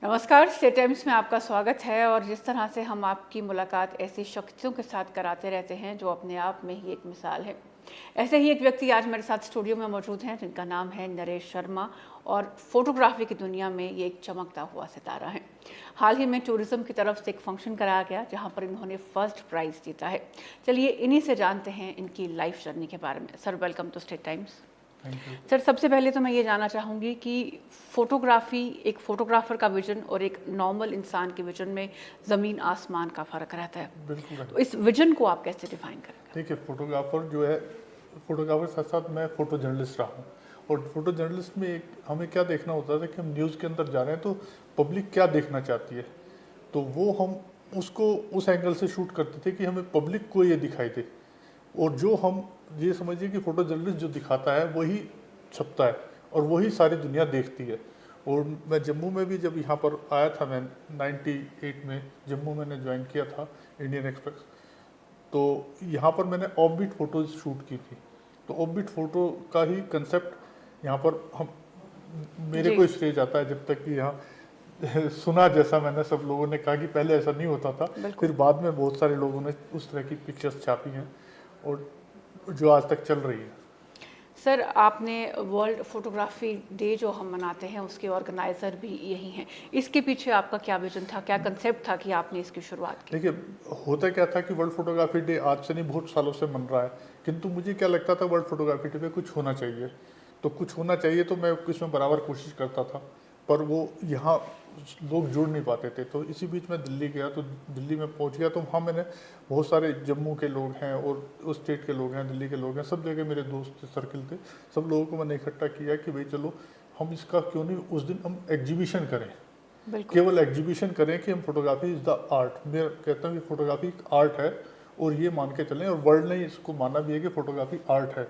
नमस्कार, state times में आपका स्वागत है। और जिस तरह से हम आपकी मुलाकात ऐसी शख्सियों के साथ कराते रहते हैं जो अपने आप में ही एक मिसाल है, ऐसे ही एक व्यक्ति आज मेरे साथ स्टूडियो में मौजूद हैं जिनका नाम है नरेश शर्मा और फोटोग्राफी की दुनिया में ये एक चमकता हुआ सितारा है। हाल ही में टूरिज्म की तरफ से एक फंक्शन कराया गया जहाँ पर इन्होंने फर्स्ट प्राइज़ जीता है। चलिए इन्हीं से जानते हैं इनकी लाइफ जर्नी के बारे में। Sir, welcome to State Times. Sir, सबसे पहले तो मैं ये जानना चाहूँगी कि फ़ोटोग्राफ़ी, एक फ़ोटोग्राफ़र का विजन और एक नॉर्मल इंसान के विजन में ज़मीन आसमान का फ़र्क रहता है। बिल्कुल। तो इस विजन को आप कैसे डिफाइन करेंगे? देखिए, फोटोग्राफर जो है, फोटोग्राफर साथ साथ मैं फोटो जर्नलिस्ट रहा हूँ। और फोटो जर्नलिस्ट में एक हमें क्या देखना होता था कि हम न्यूज़ के अंदर जा रहे हैं तो पब्लिक क्या देखना चाहती है, तो वो हम उसको उस एंगल से शूट करते थे कि हमें पब्लिक को ये दिखाई दे। और जो हम ये समझिए कि फोटो जर्नलिस्ट जो दिखाता है वही छपता है और वही सारी दुनिया देखती है। और मैं जम्मू में भी जब यहाँ पर आया था, मैं 98 में जम्मू मैंने ज्वाइन किया था इंडियन एक्सप्रेस, तो यहाँ पर मैंने ऑफ बीट फोटोज शूट की थी। तो ऑफ बीट फोटो का ही कंसेप्ट यहाँ पर हम मेरे को श्रेय जाता है। जब तक कि यहाँ सुना, जैसा मैंने सब लोगों ने कहा कि पहले ऐसा नहीं होता था, फिर बाद में बहुत सारे लोगों ने उस तरह की पिक्चर्स छापी हैं और जो आज तक चल रही है। सर, आपने वर्ल्ड फोटोग्राफी डे जो हम मनाते हैं उसके ऑर्गेनाइज़र भी यही हैं। इसके पीछे आपका क्या विजन था, क्या कंसेप्ट था कि आपने इसकी शुरुआत की? देखिए, होता क्या था कि वर्ल्ड फोटोग्राफी डे आज से नहीं, बहुत सालों से मन रहा है, किंतु मुझे क्या लगता था वर्ल्ड फोटोग्राफी डे पे कुछ होना चाहिए। तो कुछ होना चाहिए तो मैं इसमें बराबर कोशिश करता था, पर वो यहाँ लोग जुड़ नहीं पाते थे। तो इसी बीच मैं दिल्ली गया, तो दिल्ली में पहुँच गया, तो वहाँ मैंने बहुत सारे जम्मू के लोग हैं और उस स्टेट के लोग हैं, दिल्ली के लोग हैं, सब जगह मेरे दोस्त सर्किल थे। सब लोगों को मैंने इकट्ठा किया कि भाई चलो हम इसका क्यों नहीं उस दिन हम एग्जीबिशन करें, केवल एग्जीबिशन करें कि हम फोटोग्राफी इज़ द आर्ट। मैं कहता हूँ कि फोटोग्राफी एक आर्ट है और ये मान के चलें, और वर्ल्ड ने इसको माना भी है कि फोटोग्राफी आर्ट है।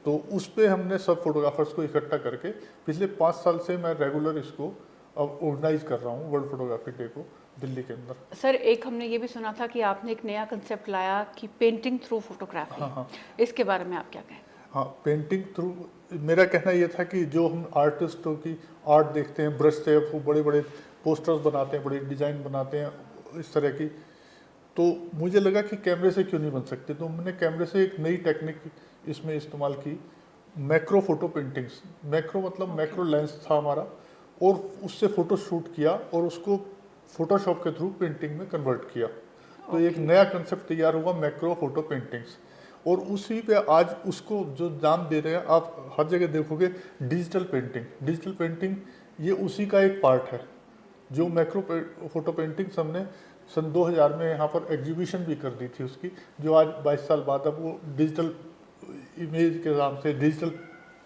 तो उस पर हमने सब फोटोग्राफर्स को इकट्ठा करके पिछले 5 साल से मैं रेगुलर इसको अब ऑर्गेनाइज कर रहा हूँ, वर्ल्ड फोटोग्राफी डे को दिल्ली के अंदर। सर, एक हमने ये भी सुना था कि आपने एक नया कंसेप्ट लाया कि पेंटिंग थ्रू फोटोग्राफी। हाँ। इसके बारे में आप क्या कहें? हाँ, पेंटिंग थ्रू मेरा कहना ये था कि जो हम आर्टिस्टों की आर्ट देखते हैं, ब्रश से वो बड़े बड़े पोस्टर्स बनाते हैं, बड़े डिज़ाइन बनाते हैं इस तरह की, तो मुझे लगा कि कैमरे से क्यों नहीं बन सकते। तो मैंने कैमरे से एक नई टेक्निक इसमें इस्तेमाल की, मैक्रो फोटो पेंटिंग्स। मैक्रो मतलब मैक्रो लेंस था हमारा, और उससे फ़ोटो शूट किया और उसको फोटोशॉप के थ्रू पेंटिंग में कन्वर्ट किया। तो एक नया कंसेप्ट तैयार हुआ, मैक्रो फोटो पेंटिंग्स। और उसी पे आज उसको जो नाम दे रहे हैं, आप हर जगह देखोगे डिजिटल पेंटिंग। डिजिटल पेंटिंग ये उसी का एक पार्ट है। जो मैक्रो फोटो पेंटिंग्स हमने सन 2000 में यहाँ पर एग्जीबिशन भी कर दी थी उसकी, जो आज 22 साल बाद अब वो डिजिटल इमेज के नाम से, डिजिटल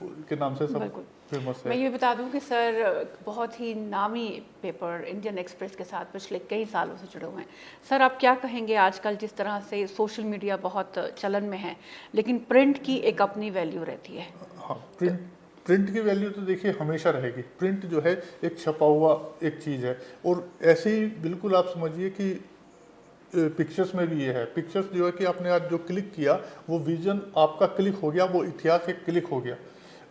के नाम से सब फेमस है। मैं ये बता दूं कि सर बहुत ही नामी पेपर इंडियन एक्सप्रेस के साथ पिछले कई सालों से जुड़े हुए हैं। सर, आप क्या कहेंगे आजकल जिस तरह से सोशल मीडिया बहुत चलन में है, लेकिन प्रिंट की एक अपनी वैल्यू रहती है? हाँ, प्रिंट की वैल्यू तो देखिए हमेशा रहेगी। प्रिंट जो है एक छपा हुआ एक चीज़ है, और ऐसे ही बिल्कुल आप समझिए कि पिक्चर्स में भी ये है। पिक्चर्स जो है कि आपने आज जो क्लिक किया वो विजन आपका क्लिक हो गया, वो इतिहास एक क्लिक हो गया।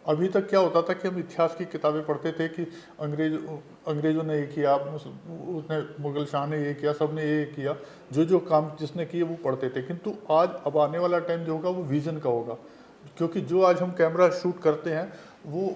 अभी तक क्या होता था कि हम इतिहास की किताबें पढ़ते थे कि अंग्रेज़ों ने ये किया, उसने मुगल शाह ने ये किया, सब ने ये किया, जो काम जिसने किए वो पढ़ते थे। किंतु आज अब आने वाला टाइम जो होगा वो विज़न का होगा, क्योंकि जो आज हम कैमरा शूट करते हैं वो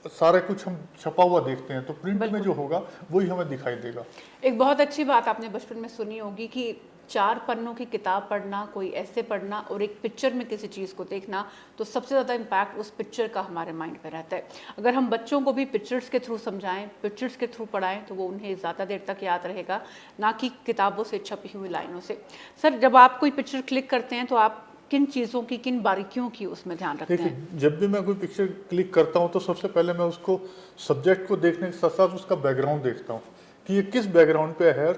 सारा कुछ हम छपा हुआ देखते हैं, तो प्रिंट में जो होगा वही हमें दिखाई देगा। एक बहुत अच्छी बात आपने बचपन में सुनी होगी कि 4 पन्नों की किताब पढ़ना, कोई ऐसे पढ़ना और एक पिक्चर में किसी चीज़ को देखना, तो सबसे ज़्यादा इम्पैक्ट उस पिक्चर का हमारे माइंड पे रहता है। अगर हम बच्चों को भी पिक्चर्स के थ्रू समझाएं, पिक्चर्स के थ्रू पढ़ाएं, तो वो उन्हें ज़्यादा देर तक याद रहेगा, ना कि किताबों से छपी हुई लाइनों से। सर, जब आप कोई पिक्चर क्लिक करते हैं तो आप किन चीज़ों की, किन बारीकियों की उसमें ध्यान रखते हैं? देखिए, जब भी मैं कोई पिक्चर क्लिक करता हूँ तो सबसे पहले मैं उसको सब्जेक्ट को देखने के साथ साथ उसका बैकग्राउंड देखता हूँ कि ये किस बैकग्राउंड पे है,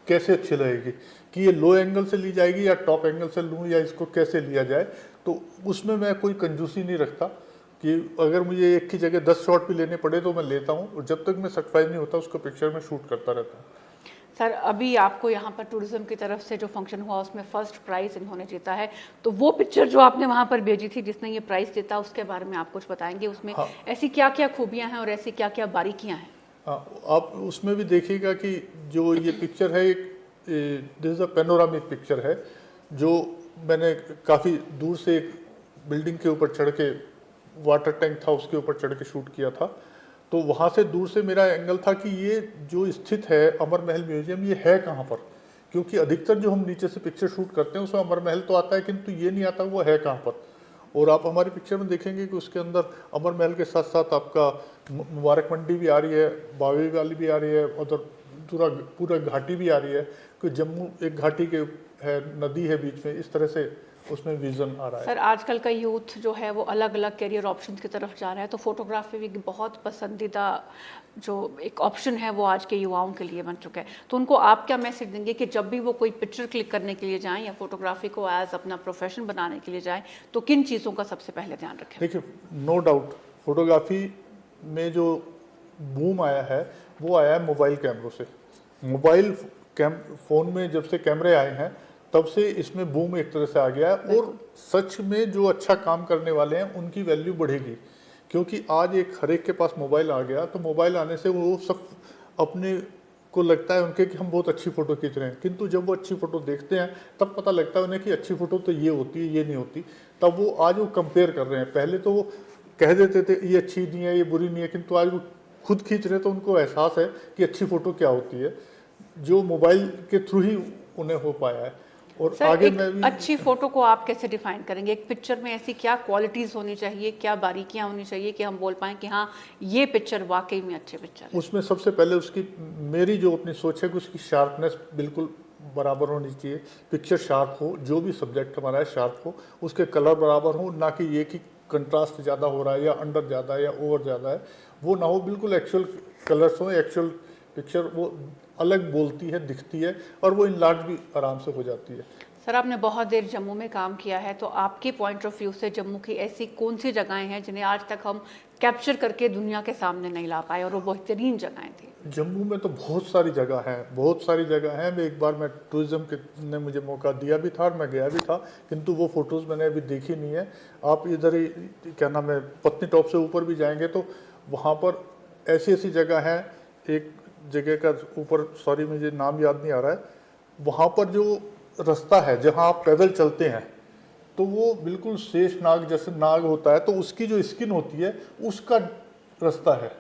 कैसे अच्छी लगेगी, कि ये लो एंगल से ली जाएगी या टॉप एंगल से लूँ, या इसको कैसे लिया जाए। तो उसमें मैं कोई कंजूसी नहीं रखता कि अगर मुझे एक की जगह 10 शॉट भी लेने पड़े तो मैं लेता हूँ, और जब तक मैं सेटिस्फाई नहीं होता उसको पिक्चर में शूट करता रहता हूँ। सर, अभी आपको यहाँ पर टूरिज्म की तरफ से जो फंक्शन हुआ उसमें फर्स्ट प्राइज़ इन्होंने जीता है, तो वो पिक्चर जो आपने वहाँ पर भेजी थी जिसने ये प्राइज़ जीता, उसके बारे में आप कुछ बताएंगे? उसमें ऐसी क्या क्या खूबियाँ हैं और ऐसी क्या क्या बारीकियाँ हैं? आप उसमें भी देखिएगा कि जो ये पिक्चर है एक this is a panoramic picture है, जो मैंने काफ़ी दूर से एक बिल्डिंग के ऊपर चढ़ के, वाटर टैंक था उसके ऊपर चढ़ के शूट किया था। तो वहाँ से दूर से मेरा एंगल था कि ये जो स्थित है अमर महल म्यूजियम, ये है कहाँ पर, क्योंकि अधिकतर जो हम नीचे से पिक्चर शूट करते हैं उसमें अमर महल तो आता है, किंतु ये नहीं आता वो है कहाँ पर। और आप हमारी पिक्चर में देखेंगे कि उसके अंदर अमर महल के साथ साथ आपका मुबारक मंडी भी आ रही है, बावे वाली भी आ रही है, उधर पूरा पूरा घाटी भी आ रही है, कि जम्मू एक घाटी के है, नदी है बीच में, इस तरह से उसमें विजन आ रहा है। सर आजकल का यूथ जो है वो अलग अलग करियर ऑप्शंस की तरफ जा रहा है, तो फोटोग्राफी भी बहुत पसंदीदा जो एक ऑप्शन है वो आज के युवाओं के लिए बन चुका है। तो उनको आप क्या मैसेज देंगे कि जब भी वो कोई पिक्चर क्लिक करने के लिए जाएं या फोटोग्राफी को एज अपना प्रोफेशन बनाने के लिए जाएं, तो किन चीज़ों का सबसे पहले ध्यान रखें? देखिए, नो डाउट फोटोग्राफी में जो बूम आया है वो आया है मोबाइल कैमरों से। मोबाइल फ़ोन में जब से कैमरे आए हैं तब से इसमें बूम एक तरह से आ गया है, और सच में जो अच्छा काम करने वाले हैं उनकी वैल्यू बढ़ेगी, क्योंकि आज एक हर एक के पास मोबाइल आ गया, तो मोबाइल आने से वो सब अपने को लगता है उनके कि हम बहुत अच्छी फ़ोटो खींच रहे हैं, किंतु जब वो अच्छी फ़ोटो देखते हैं तब पता लगता है उन्हें कि अच्छी फ़ोटो तो ये होती है, ये नहीं होती। तब वो आज वो कंपेयर कर रहे हैं। पहले तो वो कह देते थे ये अच्छी नहीं है, ये बुरी नहीं है, किंतु आज वो खुद खींच रहे हैं तो उनको एहसास है कि अच्छी फ़ोटो क्या होती है, जो मोबाइल के थ्रू ही उन्हें हो पाया है। और सर आगे एक मैं भी अच्छी फोटो को आप कैसे डिफाइन करेंगे? एक पिक्चर में ऐसी क्या क्वालिटीज होनी चाहिए, क्या बारीकियां होनी चाहिए कि हम बोल पाएं कि हाँ ये पिक्चर वाकई में अच्छी पिक्चर है? उसमें सबसे पहले उसकी, मेरी जो अपनी सोच है कि उसकी शार्पनेस बिल्कुल बराबर होनी चाहिए। पिक्चर शार्प हो, जो भी सब्जेक्ट हमारा है शार्प हो, उसके कलर बराबर हो, ना कि ये कि कंट्रास्ट ज़्यादा हो रहा है या अंडर ज़्यादा है या ओवर ज़्यादा है, वो ना हो। बिल्कुल एक्चुअल कलर्स हो, एक्चुअल पिक्चर वो अलग बोलती है, दिखती है, और वो इनलार्ज भी आराम से हो जाती है। सर आपने बहुत देर जम्मू में काम किया है, तो आपके पॉइंट ऑफ व्यू से जम्मू की ऐसी कौन सी जगहें हैं जिन्हें आज तक हम कैप्चर करके दुनिया के सामने नहीं ला पाए और वो बेहतरीन जगहें थी? जम्मू में तो बहुत सारी जगह हैं, बहुत सारी जगह हैं। मैं एक बार, मैं टूरिज़्म के ने मुझे मौका दिया भी था और मैं गया भी था, किंतु वो फ़ोटोज़ मैंने अभी देखी नहीं है। आप इधर ही क्या नाम है, पत्नी टॉप से ऊपर भी जाएंगे तो वहाँ पर ऐसी ऐसी जगह हैं। एक जगह का ऊपर, सॉरी मुझे नाम याद नहीं आ रहा है, वहाँ पर जो रास्ता है जहाँ आप पैदल चलते हैं, तो वो बिल्कुल शेष नाग जैसे नाग होता है, तो उसकी जो स्किन होती है उसका रास्ता है,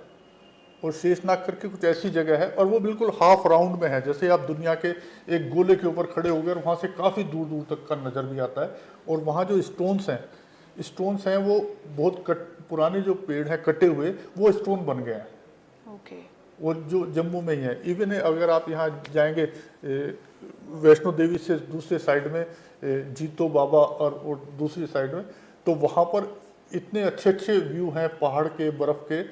और शेषनाग करके कुछ ऐसी जगह है, और वो बिल्कुल हाफ राउंड में है, जैसे आप दुनिया के एक गोले के ऊपर खड़े हो गए और वहाँ से काफ़ी दूर दूर तक का नज़र भी आता है। और वहाँ जो स्टोन्स हैं वो बहुत पुराने जो पेड़ हैं कटे हुए, वो स्टोन बन गए हैं। ओके। और जो जम्मू में ही है। इवन अगर आप यहाँ जाएंगे वैष्णो देवी से दूसरे साइड में, जीतो बाबा और दूसरी साइड में, तो वहाँ पर इतने अच्छे अच्छे व्यू हैं पहाड़ के, बर्फ़ के,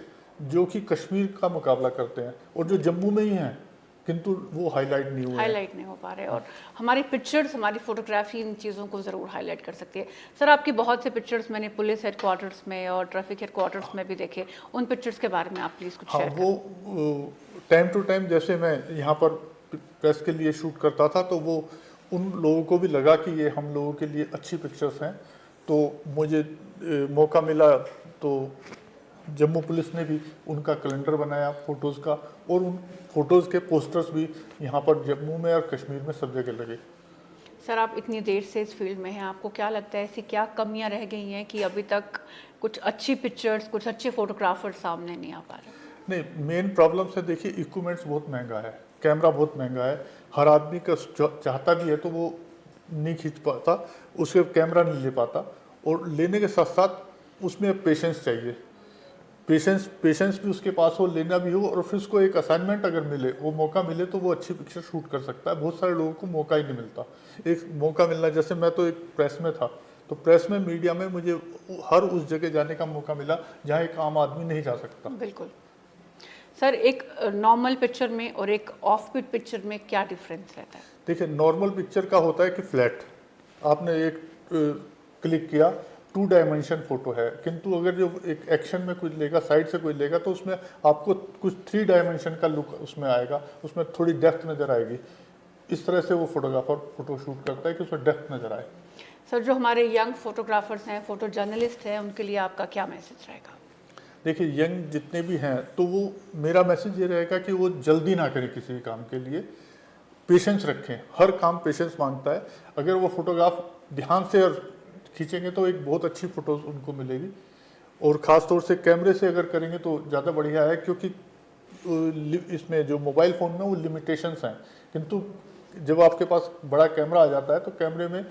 जो कि कश्मीर का मुकाबला करते हैं, और जो जम्मू में ही हैं, किंतु वो हाईलाइट नहीं हुए हैं। हाईलाइट नहीं हो पा रहे, और हमारी पिक्चर्स, हमारी फोटोग्राफी इन चीज़ों को ज़रूर हाईलाइट कर सकती है। सर आपकी बहुत से पिक्चर्स मैंने पुलिस हेडक्वार्टर्स में और ट्रैफिक हेडक्वार्टर्स में भी देखे, उन पिक्चर्स के बारे में आप प्लीज़ कुछ हाँ, शेयर करें। वो टाइम टू टाइम, जैसे मैं यहाँ पर प्रेस के लिए शूट करता था, तो वो उन लोगों को भी लगा कि ये हम लोगों के लिए अच्छी पिक्चर्स हैं, तो मुझे मौका मिला तो जम्मू पुलिस ने भी उनका कैलेंडर बनाया फ़ोटोज़ का, और उन फोटोज़ के पोस्टर्स भी यहाँ पर जम्मू में और कश्मीर में सब जगह लगे। सर आप इतनी देर से इस फील्ड में हैं, आपको क्या लगता है ऐसी क्या कमियां रह गई हैं कि अभी तक कुछ अच्छी पिक्चर्स, कुछ अच्छे फोटोग्राफर सामने नहीं आ पा रहे? नहीं, मेन प्रॉब्लम से देखिए, इक्विपमेंट्स बहुत महंगा है, कैमरा बहुत महंगा है, हर आदमी का चाहता भी है तो वो नहीं खींच पाता, उसके कैमरा नहीं ले पाता, और लेने के साथ साथ उसमें पेशेंस चाहिए। पेशेंस भी उसके पास हो, लेना भी हो, और फिर उसको एक असाइनमेंट अगर मिले, वो मौका मिले, तो वो अच्छी पिक्चर शूट कर सकता है। बहुत सारे लोगों को मौका ही नहीं मिलता। एक मौका मिलना, जैसे मैं तो एक प्रेस में था, तो प्रेस में, मीडिया में मुझे हर उस जगह जाने का मौका मिला जहाँ एक आम आदमी नहीं जा सकता। बिल्कुल। सर एक नॉर्मल पिक्चर में और एक ऑफ बीट पिक्चर में क्या डिफरेंस रहता है? देखिए, नॉर्मल पिक्चर का होता है कि फ्लैट, आपने एक क्लिक किया, 2 डायमेंशन फोटो है, किंतु अगर जो एक एक्शन में कोई लेगा, साइड से कोई लेगा, तो उसमें आपको कुछ 3 डायमेंशन का लुक उसमें आएगा, उसमें थोड़ी डेप्थ नज़र आएगी। इस तरह से वो फोटोग्राफर फोटो शूट करता है कि उसमें डेप्थ नज़र आए। सर जो हमारे यंग फोटोग्राफर्स हैं, फोटो जर्नलिस्ट हैं, उनके लिए आपका क्या मैसेज रहेगा? देखिए यंग जितने भी हैं तो वो मेरा मैसेज ये रहेगा कि वो जल्दी ना करें किसी भी काम के लिए, पेशेंस रखें। हर काम पेशेंस मांगता है। अगर वो फोटोग्राफ ध्यान से और खींचेंगे तो एक बहुत अच्छी फोटोज उनको मिलेगी, और ख़ास तौर से कैमरे से अगर करेंगे तो ज़्यादा बढ़िया है, क्योंकि इसमें जो मोबाइल फ़ोन में वो लिमिटेशंस हैं, किंतु जब आपके पास बड़ा कैमरा आ जाता है तो कैमरे में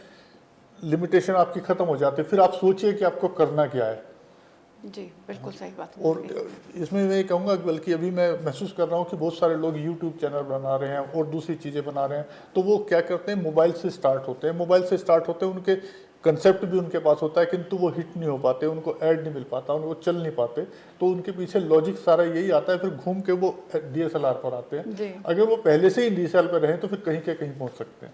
लिमिटेशन आपकी ख़त्म हो जाती है। फिर आप सोचिए कि आपको करना क्या है। जी बिल्कुल सही बात। और इसमें मैं ये कहूँगा, बल्कि अभी मैं महसूस कर रहा हूँ कि बहुत सारे लोग यूट्यूब चैनल बना रहे हैं और दूसरी चीज़ें बना रहे हैं, तो वो क्या करते हैं, मोबाइल से स्टार्ट होते हैं। मोबाइल से स्टार्ट होते हैं, उनके कंसेप्ट भी उनके पास होता है, किंतु वो हिट नहीं हो पाते, उनको ऐड नहीं मिल पाता, उनको चल नहीं पाते। तो उनके पीछे लॉजिक सारा यही आता है, फिर घूम के वो DSLR पर आते हैं। अगर वो पहले से ही DSLR पर रहें तो फिर कहीं के कहीं पहुँच सकते हैं।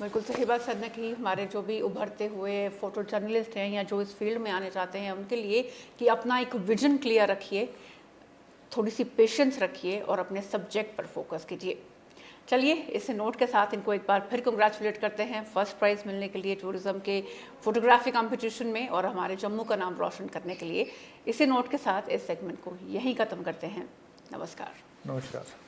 बिल्कुल सही बात सर ने की। हमारे जो भी उभरते हुए फोटो जर्नलिस्ट हैं या जो इस फील्ड में आने चाहते हैं उनके लिए कि अपना एक विजन क्लियर रखिए, थोड़ी सी पेशेंस रखिए और अपने सब्जेक्ट पर फोकस कीजिए। चलिए इस नोट के साथ इनको एक बार फिर कंग्रेचुलेट करते हैं फर्स्ट प्राइज़ मिलने के लिए टूरिज्म के फोटोग्राफी कंपटीशन में और हमारे जम्मू का नाम रोशन करने के लिए। इसी नोट के साथ इस सेगमेंट को यहीं ख़त्म करते हैं। नमस्कार। नमस्कार।